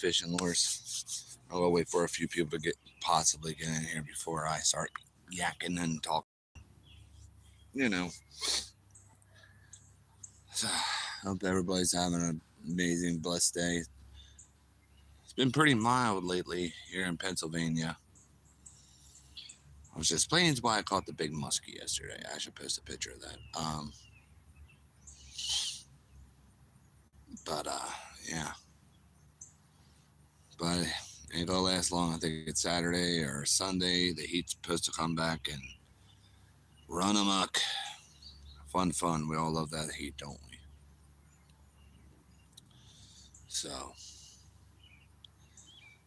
fishing lures. I'll wait for a few people to possibly get in here before I start yakking and talking. You know, so, hope everybody's having an amazing, blessed day. It's been pretty mild lately here in Pennsylvania. I was just playing why I caught the big muskie yesterday. I should post a picture of that. But yeah, but it ain't gonna last long. I think it's Saturday or Sunday. The heat's supposed to come back and run amok. Fun. We all love that heat, don't we? So,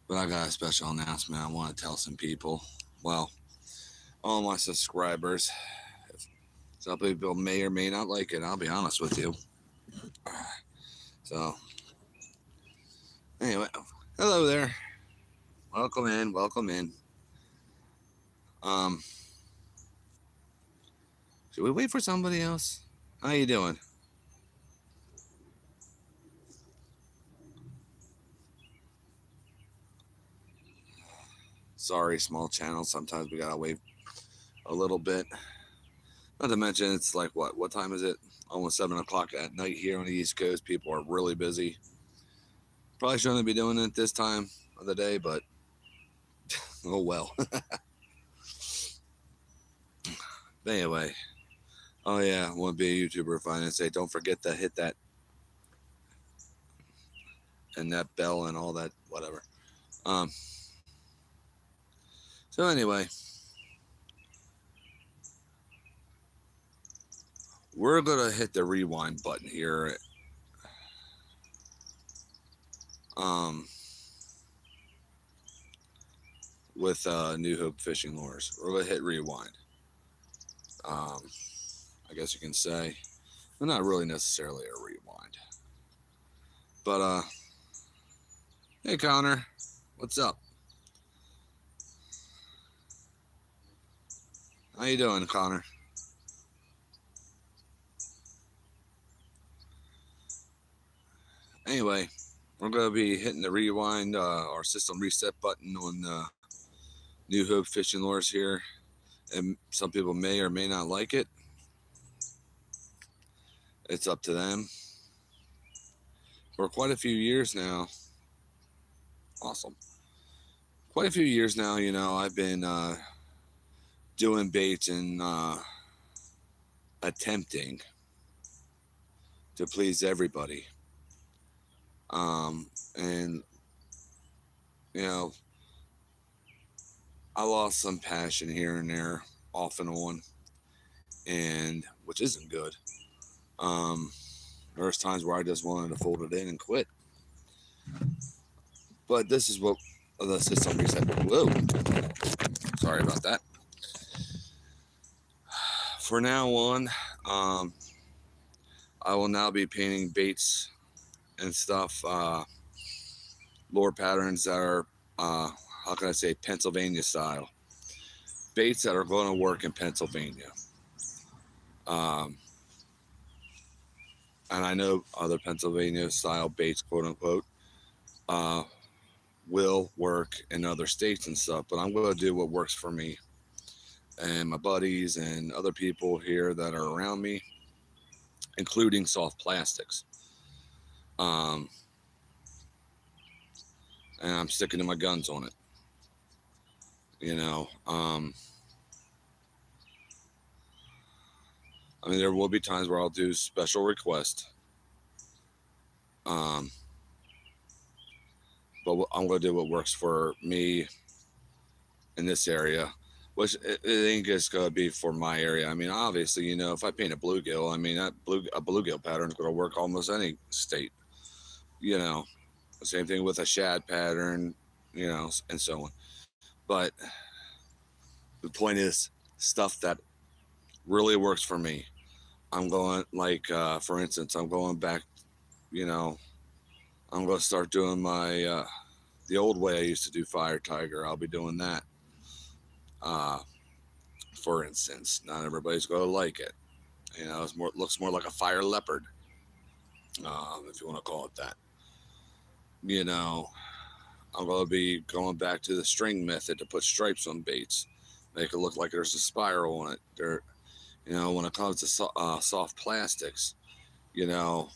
but I got a special announcement I want to tell some people. Well, all my subscribers. Some people may or may not like it. I'll be honest with you. So, anyway, hello there. Welcome in. Welcome in. Um, should we wait for somebody else? How you doing? Sorry, small channel. Sometimes we gotta wait a little bit. Not to mention, it's like what? What time is it? Almost 7 o'clock at night here on the East Coast. People are really busy. Probably shouldn't be doing it this time of the day, but oh well. But anyway, oh yeah, I want to be a YouTuber if I didn't say, don't forget to hit that and that bell and all that, whatever. Um. So anyway, we're gonna hit the rewind button here. Um. With New Hope Fishing Lures, we're gonna hit rewind. Um. I guess you can say, well, not really necessarily a rewind, but hey Connor, what's up? How you doing, Connor? Anyway, we're going to be hitting the rewind or system reset button on New Hope Fishing Lures here. And some people may or may not like it. It's up to them. For quite a few years now, awesome. Quite a few years now, I've been doing baits and attempting to please everybody. And, you know, I lost some passion here and there, off and on, and which isn't good. Um, there's times where I just wanted to fold it in and quit. But this is what the system reset. Whoa, sorry about that. For now on, I will now be painting baits and stuff, lure patterns that are, how can I say, Pennsylvania style. Baits that are going to work in Pennsylvania. Um, and I know other Pennsylvania style baits, quote unquote, uh, will work in other states and stuff, but I'm going to do what works for me and my buddies and other people here that are around me, including soft plastics. Um, and I'm sticking to my guns on it. You know, I mean, there will be times where I'll do special requests. Um, but I'm going to do what works for me in this area, which it ain't just going to be for my area. I mean, obviously, if I paint a bluegill, I mean, a bluegill pattern is going to work almost any state. You know, same thing with a shad pattern, and so on. But the point is, stuff that really works for me. I'm going, like, for instance, I'm going back, you know, I'm going to start doing my, the old way I used to do Fire Tiger. I'll be doing that. Uh, for instance, not everybody's going to like it. It looks more like a fire leopard, if you want to call it that. You know, I'm going to be going back to the string method to put stripes on baits, make it look like there's a spiral on it. There, when it comes to soft plastics, you know,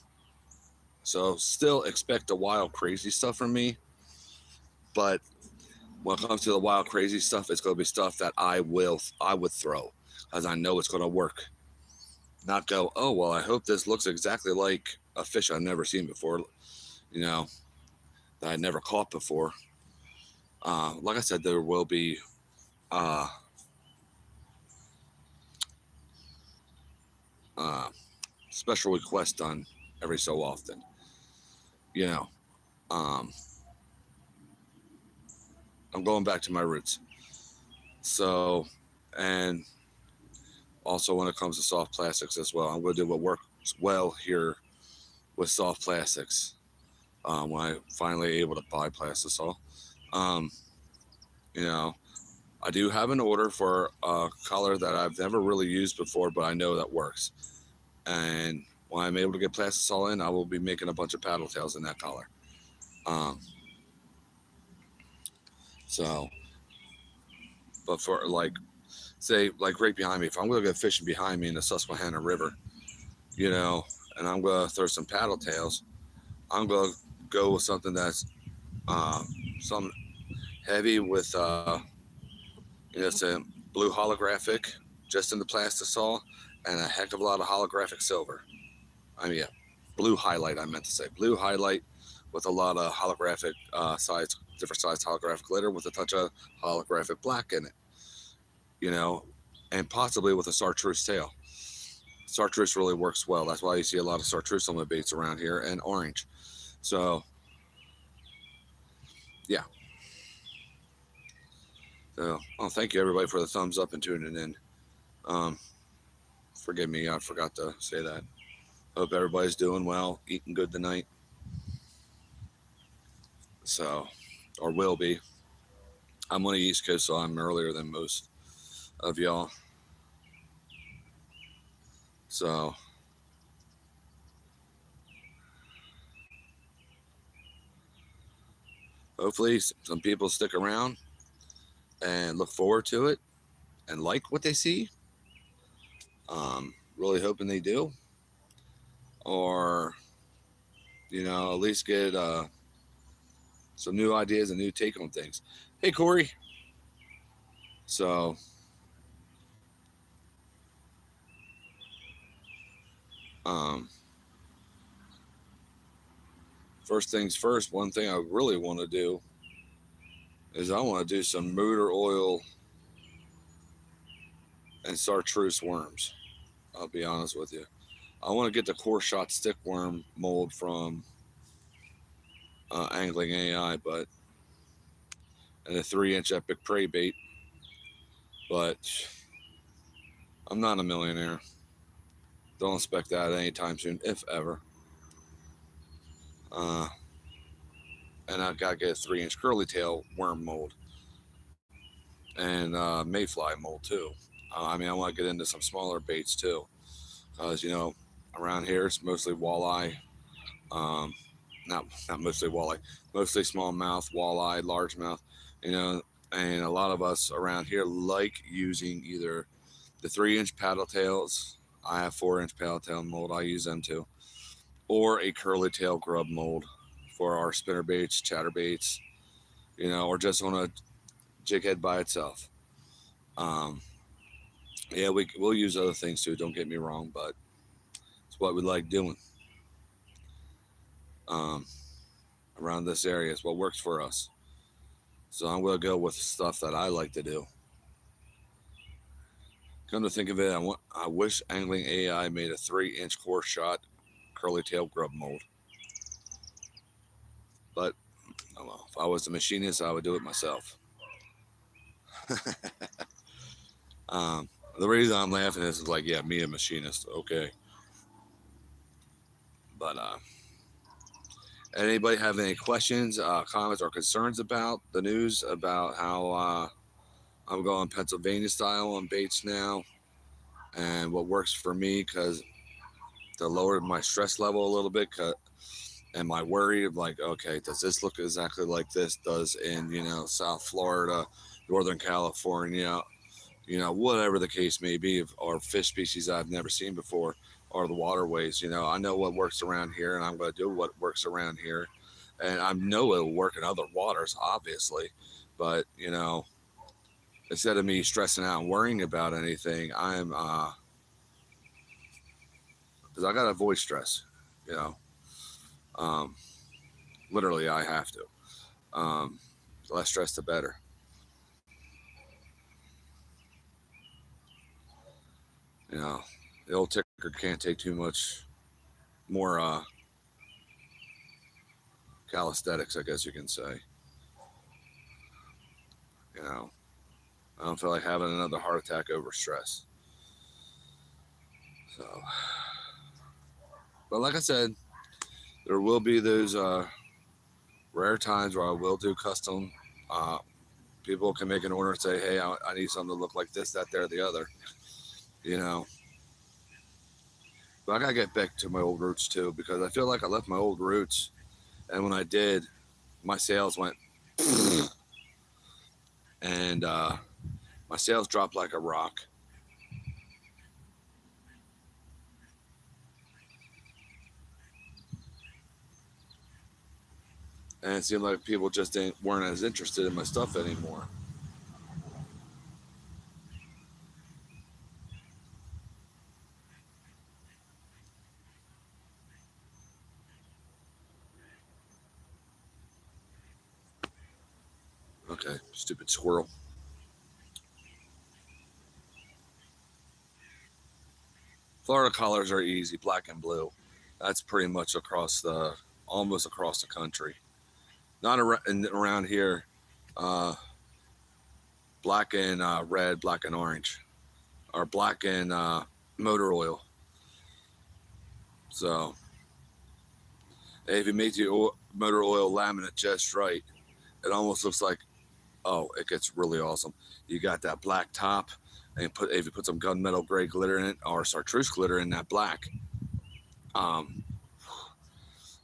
so still expect the wild crazy stuff from me, but when it comes to the wild crazy stuff, it's going to be stuff that I would throw, because I know it's going to work. Not go, oh well, I hope this looks exactly like a fish I've never seen before, you know, that I never caught before. Like I said, there will be uh, uh, special requests done every so often. You know, um, I'm going back to my roots. So, and also when it comes to soft plastics as well, I'm going to do what works well here with soft plastics. When I finally able to buy Plastisol, um, you know, I do have an order for a color that I've never really used before, but I know that works. And when I'm able to get Plastisol in, I will be making a bunch of paddle tails in that color. Um, so, but for like, say, like right behind me, if I'm going to go fishing behind me in the Susquehanna River, you know, and I'm going to throw some paddle tails, I'm going to go with something that's uh, some heavy with, some blue holographic just in the Plastisol and a heck of a lot of holographic silver. I mean, yeah, blue highlight, I meant to say. Blue highlight with a lot of holographic different size holographic glitter with a touch of holographic black in it, you know, and possibly with a chartreuse tail. Chartreuse really works well. That's why you see a lot of chartreuse on the baits around here, and orange. So, yeah. So, thank you everybody for the thumbs up and tuning in. Um, Forgive me, I forgot to say that. Hope everybody's doing well, eating good tonight. So, or will be. I'm on the East Coast, so I'm earlier than most of y'all. So, hopefully, some people stick around and look forward to it and like what they see. Really hoping they do, or at least get some new ideas and new take on things. Hey, Corey. So, um, first things first. One thing I really want to do is I want to do some motor oil and chartreuse worms. I'll be honest with you. I want to get the core shot stick worm mold from Angling AI, but and a 3-inch epic prey bait. But I'm not a millionaire. Don't expect that anytime soon, if ever. Uh, and I gotta get a 3-inch curly tail worm mold and mayfly mold too. I mean, I want to get into some smaller baits too, because around here it's mostly walleye. Um, not mostly walleye, mostly smallmouth, walleye, largemouth. You know, and a lot of us around here like using either the 3-inch paddle tails. I have 4-inch paddle tail mold. I use them too, or a curly tail grub mold for our spinner baits, chatter baits. Or just on a jig head by itself. Um, yeah, we'll use other things too. Don't get me wrong, but it's what we like doing. Um, Around this area is what works for us. So I'm gonna go with stuff that I like to do. Come to think of it, I wish Angling AI made a 3-inch core shot curly tail grub mold. But oh well, if I was the machinist, I would do it myself. um, the reason I'm laughing is like, yeah, me a machinist, okay. But anybody have any questions, comments, or concerns about the news about how I'm going Pennsylvania style on baits now, and what works for me? Because to lower my stress level a little bit, am I worried of like, okay, does this look exactly like this does in, South Florida, Northern California, whatever the case may be, or fish species I've never seen before, or the waterways. I know what works around here, and I'm going to do what works around here, and I know it'll work in other waters, obviously. But instead of me stressing out and worrying about anything, I'm because I got to avoid stress. You know, um, literally, I have to. Um, the less stress, the better. You know, the old ticker can't take too much more calisthenics, I guess you can say. You know, I don't feel like having another heart attack over stress. So, but like I said, there will be those rare times where I will do custom. Uh, People can make an order and say, "Hey, I need something to look like this, that, there, the other." You know, but I gotta get back to my old roots too because I feel like I left my old roots, and when I did, my sales went, and my sales dropped like a rock. And it seemed like people just weren't as interested in my stuff anymore. Okay, stupid squirrel. Florida colors are easy, black and blue. That's pretty much almost across the country. Not around here. Uh, Black and red, black and orange, or black and motor oil. So if you make the motor oil laminate just right, it almost looks like, oh, it gets really awesome. You got that black top, and if you put some gunmetal gray glitter in it or chartreuse glitter in that black, um,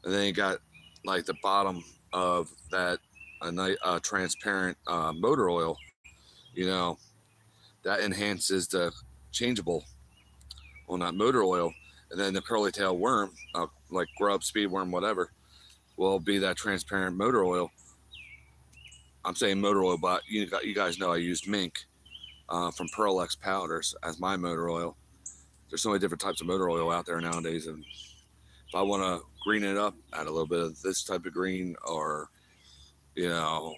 and then you got like the bottom of that a nice transparent motor oil. You know that enhances the changeable on that motor oil, and then the curly tail worm, like grub, speed worm, whatever, will be that transparent motor oil. I'm saying motor oil, but you guys know I used mink from Pearl X powders as my motor oil. There's so many different types of motor oil out there nowadays, and if I want to green it up, add a little bit of this type of green, or you know,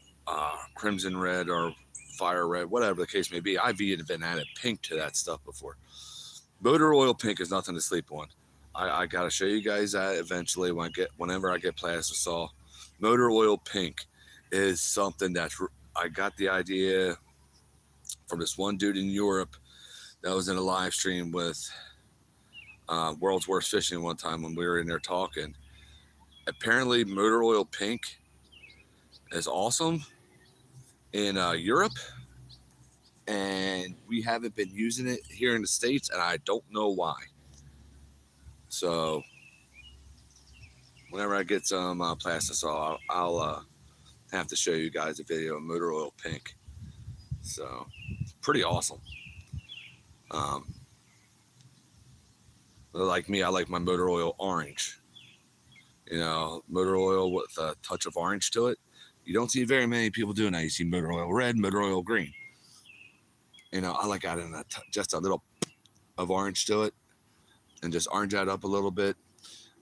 crimson red or fire red, whatever the case may be. I've even added pink to that stuff before. Motor oil pink is nothing to sleep on. I gotta show you guys that eventually whenever I get Plastisol. Motor oil pink is something I got the idea from this one dude in Europe that was in a live stream with World's Worst Fishing one time when we were in there talking. Apparently, motor oil pink is awesome in Europe, and we haven't been using it here in the States, and I don't know why. So whenever I get some Plastisol, I'll have to show you guys a video of motor oil pink. So it's pretty awesome. Um, like me, I like my motor oil orange. Motor oil with a touch of orange to it. You don't see very many people doing that. You see motor oil red, motor oil green. I like adding just a little of orange to it and just orange that up a little bit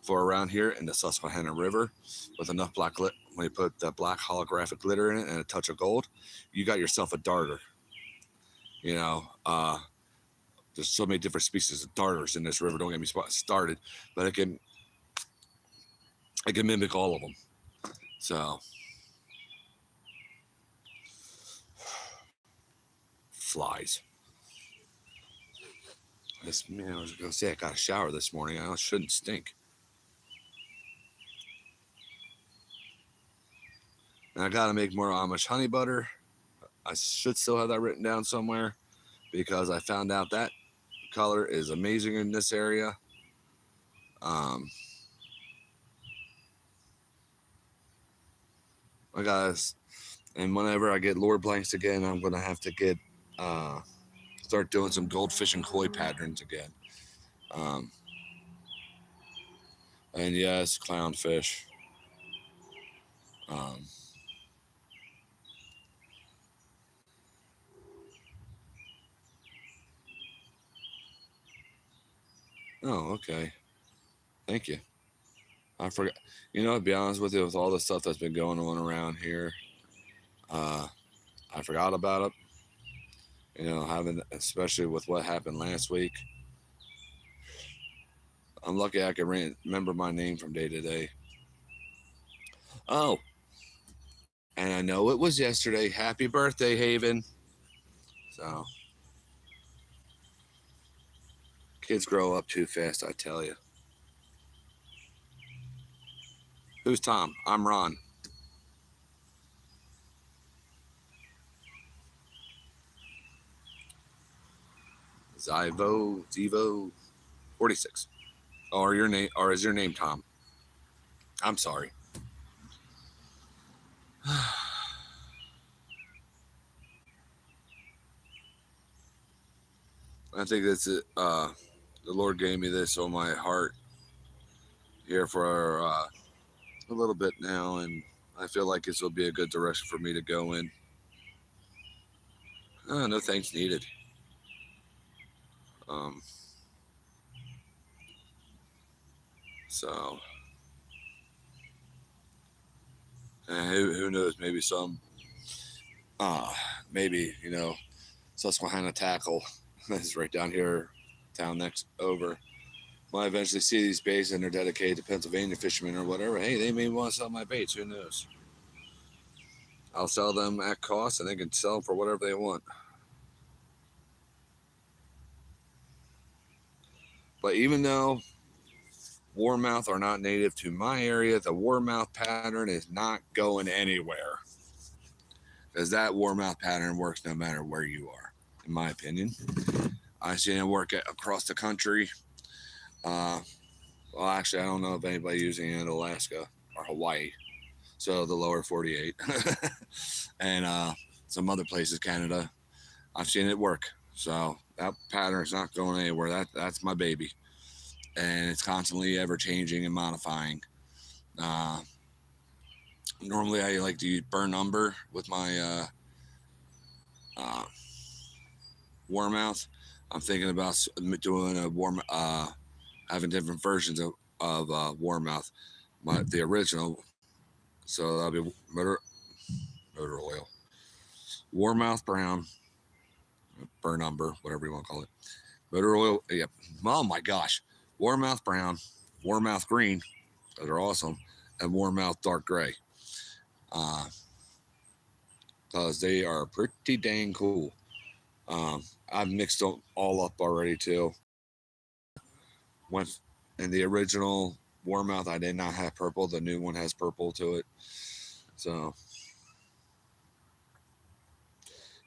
for around here in the Susquehanna River with enough black when you put the black holographic glitter in it and a touch of gold, you got yourself a darter. You know, there's so many different species of darters in this river. Don't get me started, but it can mimic all of them. So flies. This man, I was gonna say I got a shower this morning. I shouldn't stink. And I gotta make more Amish honey butter. I should still have that written down somewhere because I found out that color is amazing in this area. Um, I got, and whenever I get lure blanks again, I'm gonna have to get start doing some goldfish and koi patterns again. Um, and yes, clownfish. Um, oh, okay. Thank you. I forgot. To be honest with you, with all the stuff that's been going on around here, uh, I forgot about it. Having especially with what happened last week. I'm lucky I can remember my name from day to day. Oh, and I know it was yesterday. Happy birthday, Haven. So kids grow up too fast, I tell you. Who's Tom? I'm Ron. Zivo 46. Or your name, or is your name Tom? I'm sorry. I think that's it. The Lord gave me this on my heart here for a little bit now, and I feel like this will be a good direction for me to go in. No thanks needed. Um, so, who knows? Maybe uh, maybe Susquehanna Tackle is right down here, town next over. When I eventually see these baits and they're dedicated to Pennsylvania fishermen or whatever, hey, they may want to sell my baits. Who knows? I'll sell them at cost, and they can sell them for whatever they want. But even though warmouth are not native to my area, the warmouth pattern is not going anywhere, because that warmouth pattern works no matter where you are, in my opinion. I've seen it work across the country. Well, actually, I don't know if anybody using it in Alaska or Hawaii, so the lower 48, and some other places, Canada. I've seen it work. So that pattern is not going anywhere. That's my baby, and it's constantly ever changing and modifying. Uh, Normally, I like to use burn umber with my uh, warmouth. I'm thinking about doing a having different versions of warmouth. The original, so that'll be motor oil, warmouth brown, burn umber, whatever you want to call it. Motor oil, yep. Oh my gosh, warmouth brown, warmouth green, those are awesome, and warmouth dark gray, because they are pretty dang cool. I've mixed them all up already too. When in the original warmouth, I did not have purple. The new one has purple to it. So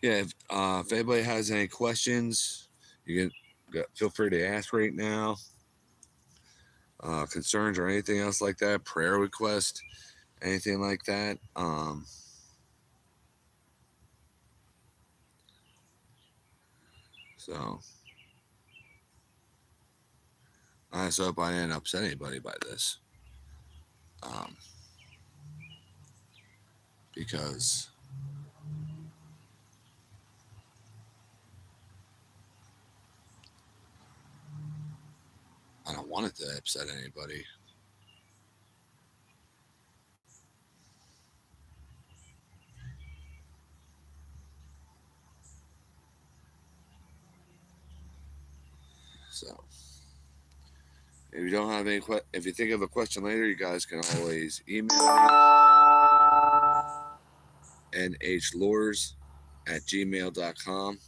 yeah, if anybody has any questions, you can feel free to ask right now. Concerns or anything else like that, prayer request, anything like that. So I just hope I didn't upset anybody by this, um, because I don't want it to upset anybody. So if you don't have if you think of a question later, you guys can always email me nhlures@gmail.com.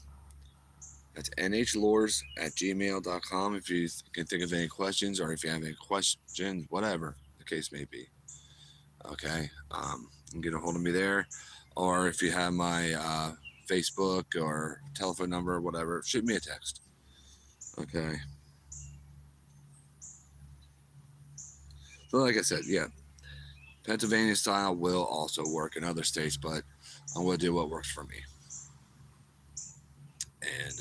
That's nhlures@gmail.com. If you can think of any questions, or if you have any questions, whatever the case may be. Okay. You can get a hold of me there. Or if you have my Facebook or telephone number or whatever, shoot me a text. Okay. So like I said, yeah, Pennsylvania style will also work in other states, but I'm going to do what works for me. And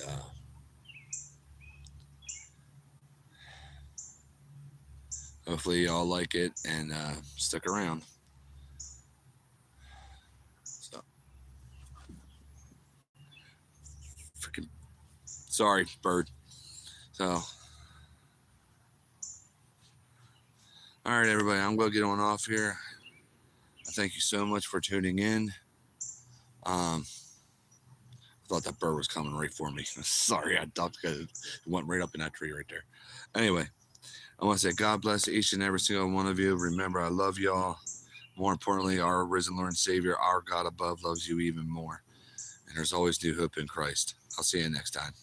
hopefully y'all like it and stick around. So, freaking sorry, bird. So, all right, everybody, I'm going to get on off here. I thank you so much for tuning in. I thought that bird was coming right for me. Sorry, I ducked because it went right up in that tree right there. Anyway, I want to say God bless each and every single one of you. Remember, I love y'all. More importantly, our risen Lord and Savior, our God above, loves you even more. And there's always new hope in Christ. I'll see you next time.